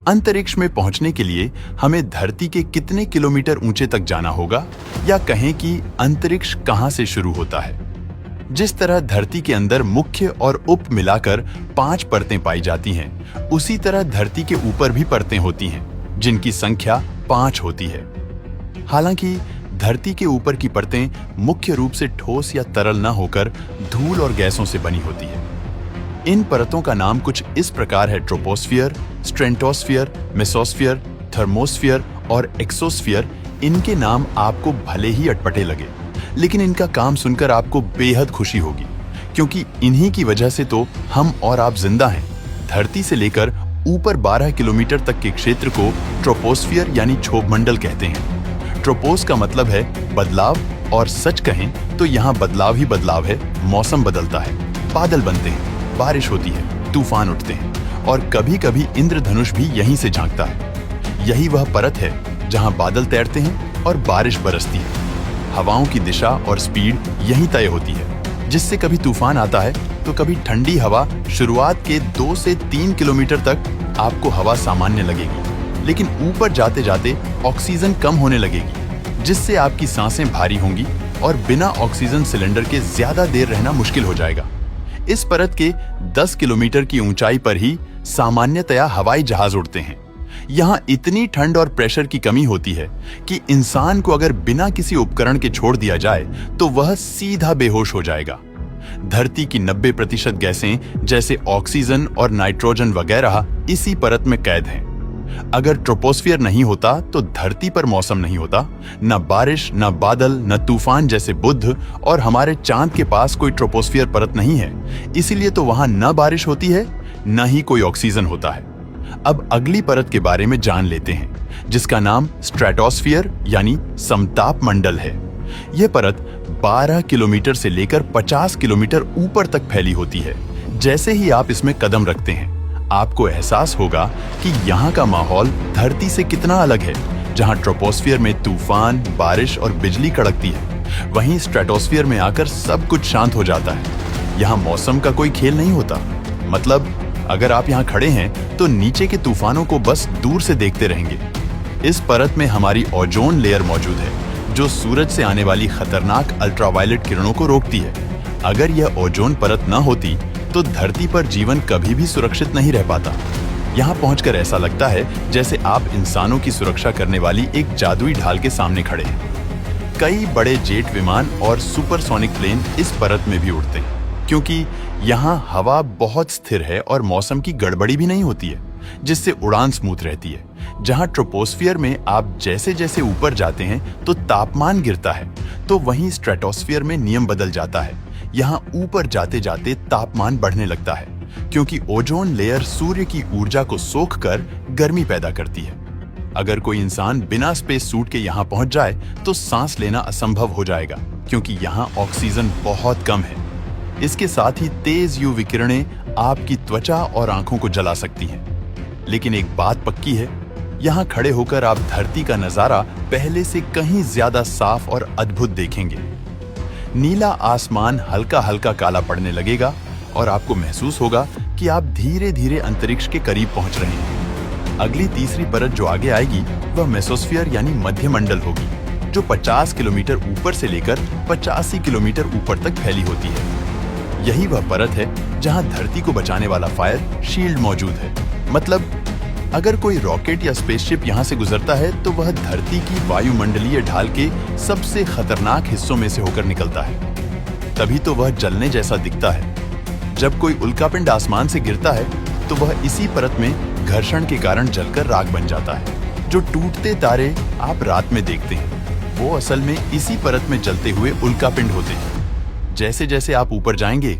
अंतरिक्ष में पहुंचने के लिए हमें धरती के कितने किलोमीटर ऊंचे तक जाना होगा, या कहें कि अंतरिक्ष कहां से शुरू होता है। जिस तरह धरती के अंदर मुख्य और उप मिलाकर 5 परतें पाई जाती हैं, उसी तरह धरती के ऊपर भी परतें होती हैं, जिनकी संख्या 5 होती है। हालांकि धरती के ऊपर की परतें मुख्य रूप से ठोस या तरल न होकर धूल और गैसों से बनी होती है। इन परतों का नाम कुछ इस प्रकार है: ट्रोपोस्फियर, स्ट्रेटोस्फियर, मेसोस्फियर, थर्मोस्फियर और एक्सोस्फियर। इनके नाम आपको भले ही अटपटे लगे, लेकिन इनका काम सुनकर आपको बेहद खुशी होगी, क्योंकि इन्हीं की वजह से तो हम और आप जिंदा हैं। धरती से लेकर ऊपर 12 किलोमीटर तक के क्षेत्र को ट्रोपोस्फियर यानी क्षोभमंडल कहते हैं। ट्रोपोस का मतलब है बदलाव, और सच कहें तो यहाँ बदलाव ही बदलाव है। मौसम बदलता है, बादल बनते हैं, बारिश होती है, तूफान उठते हैं, और कभी कभी इंद्रधनुष भी यहीं से झांकता है। यही वह परत है जहां बादल तैरते हैं और बारिश बरसती है। हवाओं की दिशा और स्पीड यहीं तय होती है, जिससे कभी तूफान आता है तो कभी ठंडी हवा। शुरुआत के 2 से 3 किलोमीटर तक आपको हवा सामान्य लगेगी, लेकिन ऊपर जाते जाते ऑक्सीजन कम होने लगेगी, जिससे आपकी सांसें भारी होंगी और बिना ऑक्सीजन सिलेंडर के ज्यादा देर रहना मुश्किल हो जाएगा। इस परत के 10 किलोमीटर की ऊंचाई पर ही सामान्यतया हवाई जहाज उड़ते हैं। यहाँ इतनी ठंड और प्रेशर की कमी होती है कि इंसान को अगर बिना किसी उपकरण के छोड़ दिया जाए तो वह सीधा बेहोश हो जाएगा। धरती की 90% गैसें जैसे ऑक्सीजन और नाइट्रोजन वगैरह इसी परत में कैद हैं। अगर ट्रोपोस्फियर नहीं होता तो धरती पर मौसम नहीं होता, न बारिश, न बादल, न तूफान जैसे बुध, और हमारे चांद के पास कोई ट्रोपोस्फियर परत नहीं है, इसीलिए तो वहां न बारिश होती है न ही कोई ऑक्सीजन होता है। अब अगली परत के बारे में जान लेते हैं, जिसका नाम स्ट्रेटोस्फियर यानी समताप मंडल है। यह परत 12 किलोमीटर से लेकर 50 किलोमीटर ऊपर तक फैली होती है। जैसे ही आप इसमें कदम रखते हैं, आपको एहसास होगा कि यहाँ का माहौल धरती से कितना अलग है। जहाँ ट्रोपोस्फियर में तूफान, बारिश और बिजली कड़कती है, वहीं स्ट्रेटोस्फियर में आकर सब कुछ शांत हो जाता है। यहाँ मौसम का कोई खेल नहीं होता। मतलब अगर आप यहाँ खड़े हैं तो नीचे के तूफानों को बस दूर से देखते रहेंगे। इस परत में हमारी ओजोन लेयर मौजूद है, जो सूरज से आने वाली खतरनाक अल्ट्रावायलेट किरणों को रोकती है। अगर यह ओजोन परत न होती तो धरती पर जीवन कभी भी सुरक्षित नहीं रह पाता। यहाँ पहुंचकर ऐसा लगता है जैसे आप इंसानों की सुरक्षा करने वाली एक जादुई ढाल के सामने खड़े हैं। कई बड़े जेट विमान और सुपरसोनिक प्लेन इस परत में भी उड़ते हैं, क्योंकि यहाँ हवा बहुत स्थिर है और मौसम की गड़बड़ी भी नहीं होती है, जिससे उड़ान स्मूथ रहती है। जहाँ ट्रोपोस्फियर में आप जैसे जैसे ऊपर जाते हैं तो तापमान गिरता है, तो वहीं स्ट्रेटोस्फियर में नियम बदल जाता है। यहाँ ऊपर जाते जाते तापमान बढ़ने लगता है, क्योंकि ओजोन लेयर सूर्य की ऊर्जा को सोखकर गर्मी पैदा करती है। अगर कोई इंसान बिना स्पेस सूट के यहाँ पहुंच जाए तो सांस लेना असंभव हो जाएगा, क्योंकि यहाँ ऑक्सीजन बहुत कम है। इसके साथ ही तेज यूवी किरणें आपकी त्वचा और आंखों को जला सकती हैं। लेकिन एक बात पक्की है, यहाँ खड़े होकर आप धरती का नजारा पहले से कहीं ज्यादा साफ और अद्भुत देखेंगे। नीला आसमान हल्का हल्का काला पड़ने लगेगा और आपको महसूस होगा कि आप धीरे धीरे अंतरिक्ष के करीब पहुंच रहे हैं। अगली तीसरी परत जो आगे आएगी वह मेसोस्फियर यानी मध्य मंडल होगी, जो 50 किलोमीटर ऊपर से लेकर 85 किलोमीटर ऊपर तक फैली होती है। यही वह परत है जहां धरती को बचाने वाला फायर शील्ड मौजूद है। मतलब अगर कोई रॉकेट या स्पेसशिप यहाँ से गुजरता है तो वह धरती की वायुमंडलीय ढाल के सबसे खतरनाक हिस्सों में से होकर निकलता है। तभी तो वह जलने जैसा दिखता है। जब कोई उल्कापिंड आसमान से गिरता है तो वह इसी परत में घर्षण के कारण जलकर राख बन जाता है। जो टूटते तारे आप रात में देखते हैं, वो असल में इसी परत में जलते हुए उल्कापिंड होते हैं। जैसे जैसे आप ऊपर जाएंगे,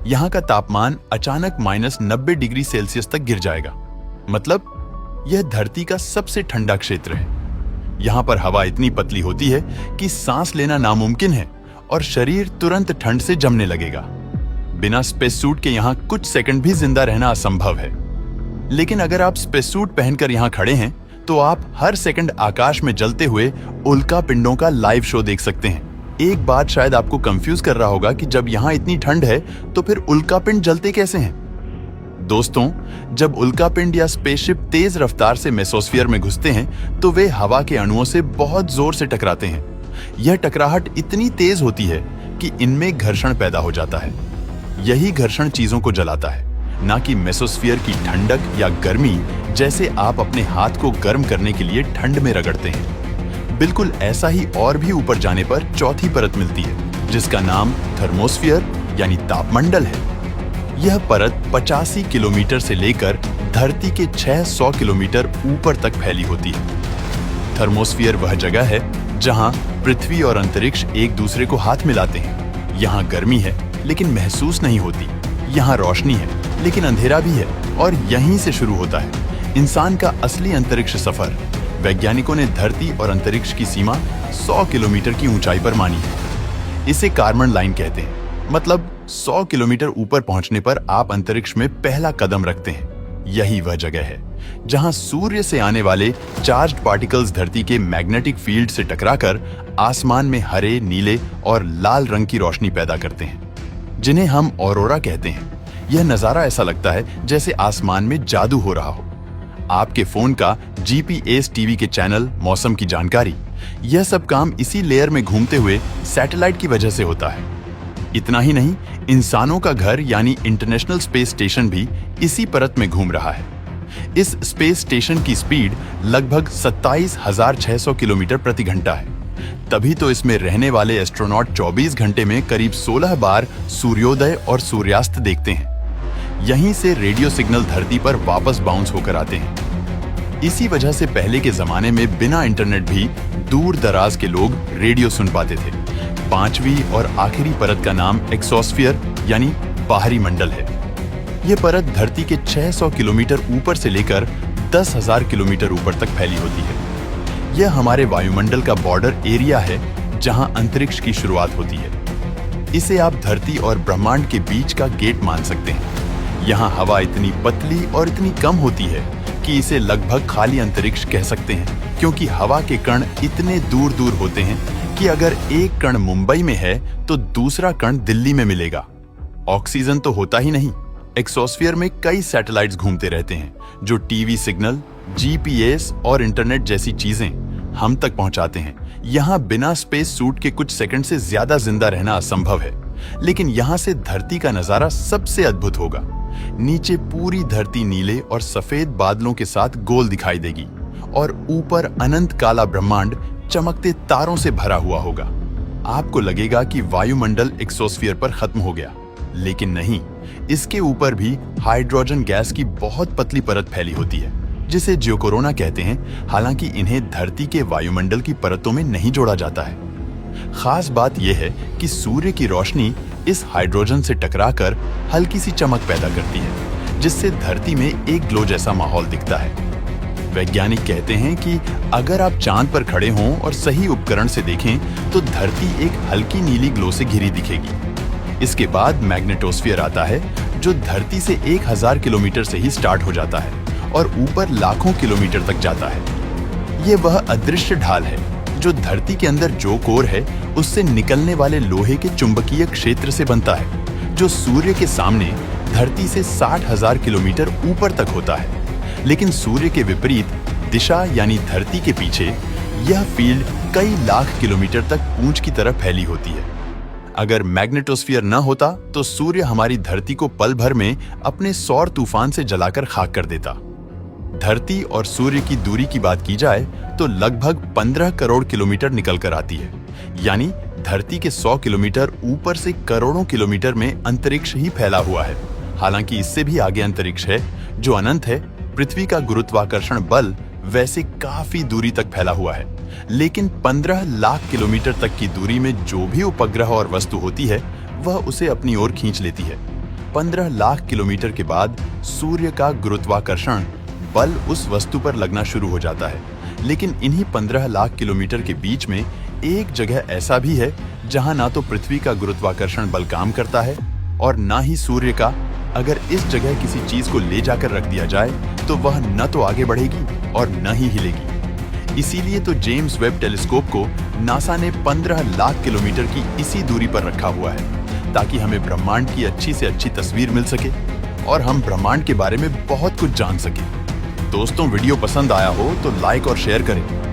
यहाँ का तापमान अचानक -90 डिग्री सेल्सियस तक गिर जाएगा। मतलब यह धरती का सबसे ठंडा क्षेत्र है। यहाँ पर हवा इतनी पतली होती है कि सांस लेना नामुमकिन है और शरीर तुरंत ठंड से जमने लगेगा। बिना स्पेस सूट के यहाँ कुछ सेकंड भी जिंदा रहना असंभव है। लेकिन अगर आप स्पेस सूट पहनकर यहाँ खड़े हैं तो आप हर सेकंड आकाश में जलते हुए उल्का पिंडों का लाइव शो देख सकते हैं। एक बात शायद आपको कंफ्यूज कर रहा होगा कि जब यहाँ इतनी ठंड है तो फिर उल्का पिंड जलते कैसे हैं? दोस्तों, जब उल्कापिंड या स्पेसशिप तेज रफ्तार से मेसोस्फीयर में घुसते हैं तो वे हवा के अणुओं से बहुत जोर से टकराते हैं। यह टकराहट इतनी तेज होती है कि इनमें घर्षण पैदा हो जाता है। यही घर्षण चीजों को जलाता है, ना कि मेसोस्फीयर की ठंडक या गर्मी, जैसे आप अपने हाथ को गर्म करने के लिए ठंड में रगड़ते हैं। बिल्कुल ऐसा ही और भी ऊपर जाने पर चौथी परत मिलती है, जिसका नाम थर्मोस्फीयर यानी तापमंडल है। यह परत 85 किलोमीटर से लेकर धरती के 600 किलोमीटर ऊपर तक फैली होती है। थर्मोस्फीयर वह जगह है जहां पृथ्वी और अंतरिक्ष एक दूसरे को हाथ मिलाते हैं। यहाँ गर्मी है लेकिन महसूस नहीं होती, यहाँ रोशनी है लेकिन अंधेरा भी है, और यहीं से शुरू होता है इंसान का असली अंतरिक्ष सफर। वैज्ञानिकों ने धरती और अंतरिक्ष की सीमा 100 किलोमीटर की ऊंचाई पर मानी है। इसे कार्बन लाइन कहते हैं, मतलब 100 किलोमीटर ऊपर पहुंचने पर आप अंतरिक्ष में पहला कदम रखते हैं। यही वह जगह है जहां सूर्य से आने वाले चार्ज्ड पार्टिकल्स धरती के मैग्नेटिक फील्ड से टकराकर आसमान में हरे, नीले और लाल रंग की रोशनी पैदा करते हैं, जिन्हें हम ऑरोरा कहते हैं। यह नजारा ऐसा लगता है जैसे आसमान में जादू हो रहा हो। आपके फोन का जीपीएस, टीवी के चैनल, मौसम की जानकारी, यह सब काम इसी लेयर में घूमते हुए सैटेलाइट की वजह से होता है। इतना ही नहीं, इंसानों का घर यानी इंटरनेशनल स्पेस स्टेशन भी इसी परत में घूम रहा है। इस स्पेस स्टेशन की स्पीड लगभग 27,600 किलोमीटर प्रति घंटा है। तभी तो इसमें रहने वाले एस्ट्रोनॉट 24 घंटे में करीब 16 बार सूर्योदय और सूर्यास्त देखते हैं। यहीं से रेडियो सिग्नल धरती पर वापस बाउंस होकर आते हैं। इसी वजह से पहले के जमाने में बिना इंटरनेट भी दूर दराज के लोग रेडियो सुन पाते थे। 5वीं और आखिरी परत का नाम एक्सोस्फीयर यानी बाहरी मंडल है। यह परत धरती के 600 किलोमीटर ऊपर से लेकर 10,000 किलोमीटर ऊपर तक फैली होती है। यह हमारे वायुमंडल का बॉर्डर एरिया है जहां अंतरिक्ष की शुरुआत होती है। इसे आप धरती और ब्रह्मांड के बीच का गेट मान सकते हैं। यहाँ हवा इतनी पतली और इतनी कम होती है कि इसे लगभग खाली अंतरिक्ष कह सकते हैं, क्योंकि हवा के कण इतने दूर दूर होते हैं कि अगर एक कण मुंबई में है तो दूसरा कण दिल्ली में मिलेगा। ऑक्सीजन तो होता ही नहीं। एक्सोस्फीयर में कई सैटेलाइट्स घूमते रहते हैं जो टीवी सिग्नल, जीपीएस और इंटरनेट जैसी चीजें हम तक पहुंचाते हैं। यहाँ बिना स्पेस सूट के कुछ सेकंड से ज्यादा जिंदा रहना असंभव है, लेकिन यहाँ से धरती का नजारा सबसे अद्भुत होगा। नीचे पूरी धरती नीले और सफेद बादलों के साथ गोल दिखाई देगी और ऊपर अनंत काला ब्रह्मांड चमकते तारों से भरा हुआ होगा। आपको लगेगा कि वायुमंडल एक्सोस्फीयर पर खत्म हो गया, लेकिन नहीं, इसके ऊपर भी हाइड्रोजन गैस की बहुत पतली परत फैली होती है, जिसे जियोकोरोना कहते हैं। हालांकि इन्हें धरती के वायुमंडल की परतों में नहीं जोड़ा जाता है। खास बात यह है कि सूर्य की रोशनी इस हाइड्रोजन से टकराकर हल्की सी चमक पैदा करती है, जिससे धरती में एक ग्लो जैसा माहौल दिखता है। वैज्ञानिक कहते हैं कि अगर आप चांद पर खड़े हों और सही उपकरण से देखें तो धरती एक हल्की नीली ग्लो से घिरी दिखेगी। इसके बाद मैग्नेटोस्फीयर आता है, जो धरती से 1000 किलोमीटर से ही स्टार्ट हो जाता है और ऊपर लाखों किलोमीटर तक जाता है। ये वह अदृश्य ढाल है जो धरती के अंदर जो कोर है उससे निकलने वाले लोहे के चुंबकीय क्षेत्र से बनता है, जो सूर्य के सामने धरती से 60,000 किलोमीटर ऊपर तक होता है। लेकिन सूर्य के विपरीत दिशा यानी धरती के पीछे यह फील्ड कई लाख किलोमीटर तक पूंछ की तरफ फैली होती है। अगर मैग्नेटोस्फीयर न होता तो सूर्य हमारी धरती को पल भर में अपने सौर तूफान से जलाकर खाक कर देता। धरती और सूर्य की दूरी की बात की जाए तो लगभग 15 करोड़ किलोमीटर निकल कर आती है, यानी धरती के 100 किलोमीटर ऊपर से करोड़ों किलोमीटर में अंतरिक्ष ही फैला हुआ है। हालांकि इससे भी आगे अंतरिक्ष है जो अनंत है। पृथ्वी का गुरुत्वाकर्षण बल वैसे काफी दूरी तक फैला हुआ है, लेकिन 15 लाख किलोमीटर तक की दूरी में जो भी उपग्रह और वस्तु होती है वह उसे अपनी ओर खींच लेती है। 15 लाख किलोमीटर के बाद सूर्य का गुरुत्वाकर्षण बल उस वस्तु पर लगना शुरू हो जाता है। लेकिन इन्हीं 15 लाख किलोमीटर के बीच में एक जगह ऐसा भी है जहां ना तो पृथ्वी का गुरुत्वाकर्षण बल काम करता है और ना ही सूर्य का। अगर इस जगह किसी चीज को ले जाकर रख दिया जाए तो वह न तो आगे बढ़ेगी और न ही हिलेगी। इसीलिए तो जेम्स वेब टेलीस्कोप को नासा ने 15 लाख किलोमीटर की इसी दूरी पर रखा हुआ है, ताकि हमें ब्रह्मांड की अच्छी से अच्छी तस्वीर मिल सके और हम ब्रह्मांड के बारे में बहुत कुछ जान सकें। दोस्तों, वीडियो पसंद आया हो तो लाइक और शेयर करें